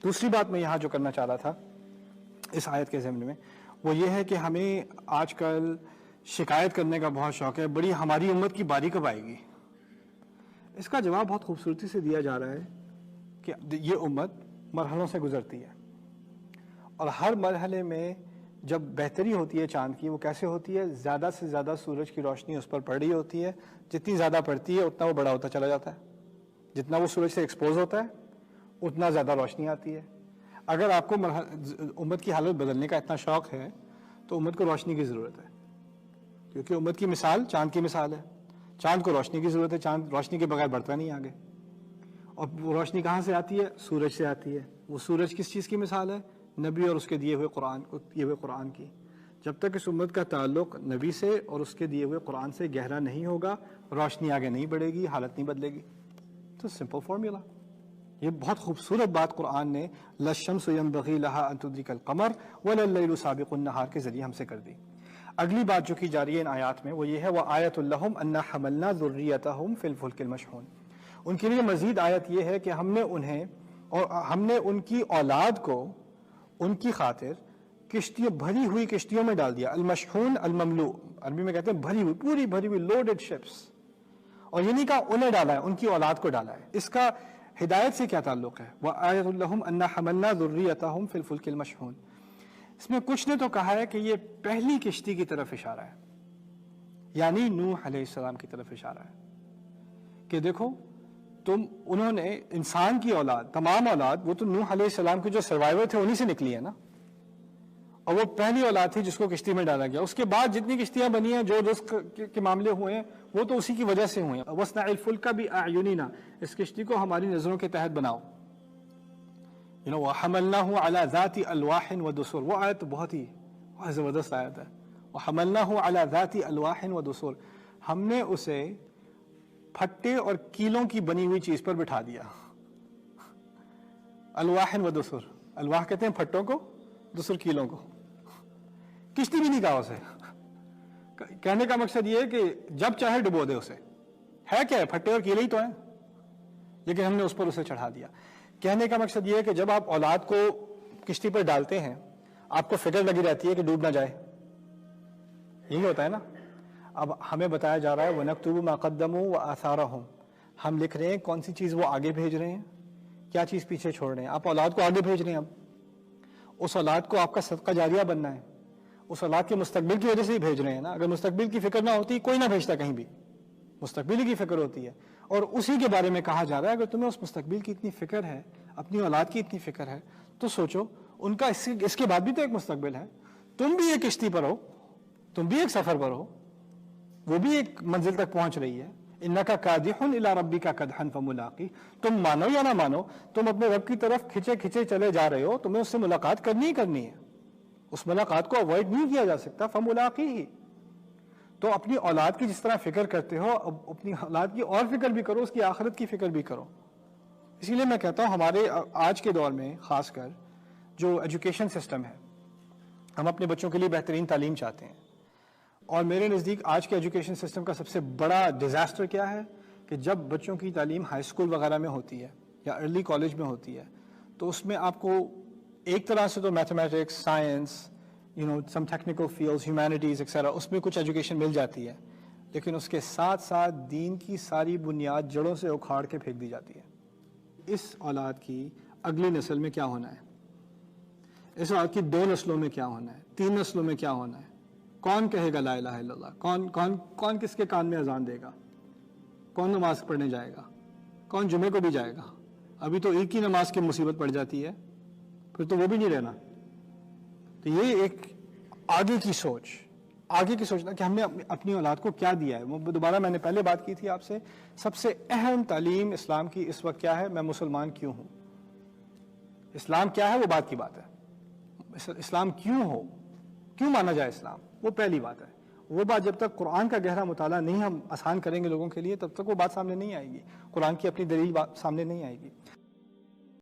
دوسری بات میں یہاں جو کرنا چاہ رہا تھا اس آیت کے ضمن میں وہ یہ ہے کہ ہمیں آج کل شکایت کرنے کا بہت شوق ہے، بڑی ہماری امت کی باری کب آئے گی؟ اس کا جواب بہت خوبصورتی سے دیا جا رہا ہے کہ یہ امت مرحلوں سے گزرتی ہے، اور ہر مرحلے میں جب بہتری ہوتی ہے چاند کی، وہ کیسے ہوتی ہے؟ زیادہ سے زیادہ سورج کی روشنی اس پر پڑ رہی ہوتی ہے، جتنی زیادہ پڑتی ہے اتنا وہ بڑا ہوتا چلا جاتا ہے، جتنا وہ سورج سے ایکسپوز ہوتا ہے اتنا زیادہ روشنی آتی ہے۔ اگر آپ کو امت کی حالت بدلنے کا اتنا شوق ہے تو امت کو روشنی کی ضرورت ہے، کیونکہ امت کی مثال چاند کی مثال ہے، چاند کو روشنی کی ضرورت ہے، چاند روشنی کے بغیر بڑھتا نہیں آگے۔ اور وہ روشنی کہاں سے آتی ہے؟ سورج سے آتی ہے۔ وہ سورج کس چیز کی مثال ہے؟ نبی اور اس کے دیے ہوئے قرآن کی۔ جب تک اس امت کا تعلق نبی سے اور اس کے دیے ہوئے قرآن سے گہرا نہیں ہوگا، روشنی آگے نہیں بڑھے گی، حالت نہیں بدلے گی۔ تو سمپل فارمولا، یہ بہت خوبصورت بات قرآن نے لَلشَّمْسُ يَنبَغِي لَهَا أَن تُدْرِكَ الْقَمَرَ وَلَا اللَّيْلُ سَابِقُ النَّهَارِ کے ذریعے ہم سے کر دی۔ اگلی بات جو کی جا رہی ہے ان آیات میں وہ یہ ہے وَآيَةٌ لَهُمْ أَنَّا حَمَلْنَا ذُرِّيَّتَهُمْ فِي الْفُلْكِ الْمَشْحُونِ۔ ان کے لیے مزید آیت یہ ہے کہ ہم نے ان کی اولاد کو ان کی خاطر بھری ہوئی کشتیوں میں ڈال دیا۔ المشحون المملوء، عربی میں کہتے ہیں بھری ہوئی، پوری بھری ہوئی، لوڈڈ شپس۔ اور یہ نہیں کہا انہیں ڈالا ہے، ان کی اولاد کو ڈالا ہے۔ اس کا ہدایت سے کیا تعلق ہے؟ وَآيَةٌ لَهُمْ أَنَّا حَمَلْنَا ذُرِّيَّتَهُمْ فِي الْفُلْكِ الْمَشْحُونِ۔ اس میں کچھ نے تو کہا ہے کہ یہ پہلی کشتی کی طرف اشارہ ہے، یعنی نوح علیہ السلام کی طرف اشارہ ہے کہ دیکھو انہوں نے انسان کی اولاد، تمام اولاد، وہ تو نوح علیہ السلام کے جو سروائیور تھے انہی سے نکلی ہے نا، اور وہ پہلی اولاد تھی جس کو کشتی میں ڈالا گیا۔ اس کے بعد جتنی کشتیاں بنی ہیں، جو رزق کے معاملے ہوئے ہیں، وہ تو اسی کی وجہ سے ہوئے ہیں۔ وَاصْنَعِ الْفُلْكَ بِأَعْيُنِنَا، اس کشتی کو ہماری نظروں کے تحت بناؤ۔ وَحَمَلْنَاهُ عَلَى ذَاتِ أَلْوَاحٍ وَدُسُرٍ، وہ آیت بہت ہی زبردست آیت ہے۔ وَحَمَلْنَاهُ عَلَى ذَاتِ أَلْوَاحٍ وَدُسُرٍ، ہم نے اسے پھٹے اور کیلوں کی بنی ہوئی چیز پر بٹھا دیا۔ الواح و دسر، الواح کہتے ہیں پھٹوں کو، دسر کیلوں کو۔ کشتی بھی نہیں کہا اسے، کہنے کا مقصد یہ ہے کہ جب چاہے ڈبو دے اسے، ہے کیا ہے؟ پھٹے اور کیلے ہی تو ہیں، لیکن ہم نے اس پر اسے چڑھا دیا۔ کہنے کا مقصد یہ ہے کہ جب آپ اولاد کو کشتی پر ڈالتے ہیں آپ کو فکر لگی رہتی ہے کہ ڈوب نہ جائے، یہی ہوتا ہے نا۔ اب ہمیں بتایا جا رہا ہے وَنَكْتُبُ مَا قَدَّمُوا وَآثَارَهُمْ، ہم لکھ رہے ہیں کون سی چیز وہ آگے بھیج رہے ہیں، کیا چیز پیچھے چھوڑ رہے ہیں۔ آپ اولاد کو آگے بھیج رہے ہیں، اب اس اولاد کو آپ کا صدقہ جاریہ بننا ہے، اس اولاد کے مستقبل کی وجہ سے ہی بھیج رہے ہیں نا۔ اگر مستقبل کی فکر نہ ہوتی کوئی نہ بھیجتا کہیں بھی، مستقبل کی فکر ہوتی ہے، اور اسی کے بارے میں کہا جا رہا ہے اگر تمہیں اس مستقبل کی اتنی فکر ہے، اپنی اولاد کی اتنی فکر ہے، تو سوچو ان کا اس کے بعد بھی تو ایک مستقبل ہے، تم بھی ایک کشتی پر ہو، تم بھی ایک سفر پر ہو، وہ بھی ایک منزل تک پہنچ رہی ہے۔ اِنَّكَ كَادِحٌ إِلَىٰ رَبِّكَ كَدْحًا فَمُلَاقِيهِ، تم مانو یا نہ مانو تم اپنے رب کی طرف کھچے کھچے چلے جا رہے ہو، تمہیں اس سے ملاقات کرنی ہی کرنی ہے، اس ملاقات کو اوائڈ نہیں کیا جا سکتا۔ فَمُلَاقِيهِ، تو اپنی اولاد کی جس طرح فکر کرتے ہو اپنی اولاد کی اور فکر بھی کرو، اس کی آخرت کی فکر بھی کرو۔ اسی لیے میں کہتا ہوں ہمارے آج کے دور میں خاص کر جو ایجوکیشن سسٹم ہے، ہم اپنے بچوں کے لیے بہترین تعلیم چاہتے ہیں، اور میرے نزدیک آج کے ایجوکیشن سسٹم کا سب سے بڑا ڈیزاسٹر کیا ہے کہ جب بچوں کی تعلیم ہائی اسکول وغیرہ میں ہوتی ہے یا ارلی کالج میں ہوتی ہے تو اس میں آپ کو ایک طرح سے تو mathematics, science, some technical fields, humanities etcetera, اس میں کچھ ایجوکیشن مل جاتی ہے، لیکن اس کے ساتھ ساتھ دین کی ساری بنیاد جڑوں سے اکھاڑ کے پھینک دی جاتی ہے۔ اس اولاد کی اگلی نسل میں کیا ہونا ہے، اس اولاد کی 2 نسلوں میں کیا ہونا ہے، 3 نسلوں میں کیا ہونا ہے، کون کہے گا لا الہ الا اللہ، کون کس کے کان میں اذان دے گا، کون نماز پڑھنے جائے گا، کون جمعے کو بھی جائے گا۔ ابھی تو ایک ہی نماز کی مصیبت پڑ جاتی ہے، پھر تو وہ بھی نہیں رہنا۔ تو یہ ایک آگے کی سوچنا کہ ہم نے اپنی اولاد کو کیا دیا ہے۔ دوبارہ میں نے پہلے بات کی تھی آپ سے، سب سے اہم تعلیم اسلام کی اس وقت کیا ہے؟ میں مسلمان کیوں ہوں، اسلام کیا ہے وہ بات کی بات ہے، اسلام کیوں مانا جائے اسلام، وہ پہلی بات ہے۔ وہ بات جب تک قرآن کا گہرا مطالعہ نہیں ہم آسان کریں گے لوگوں کے لیے، تب تک وہ بات سامنے نہیں آئے گی، قرآن کی اپنی دلیل سامنے نہیں آئے گی۔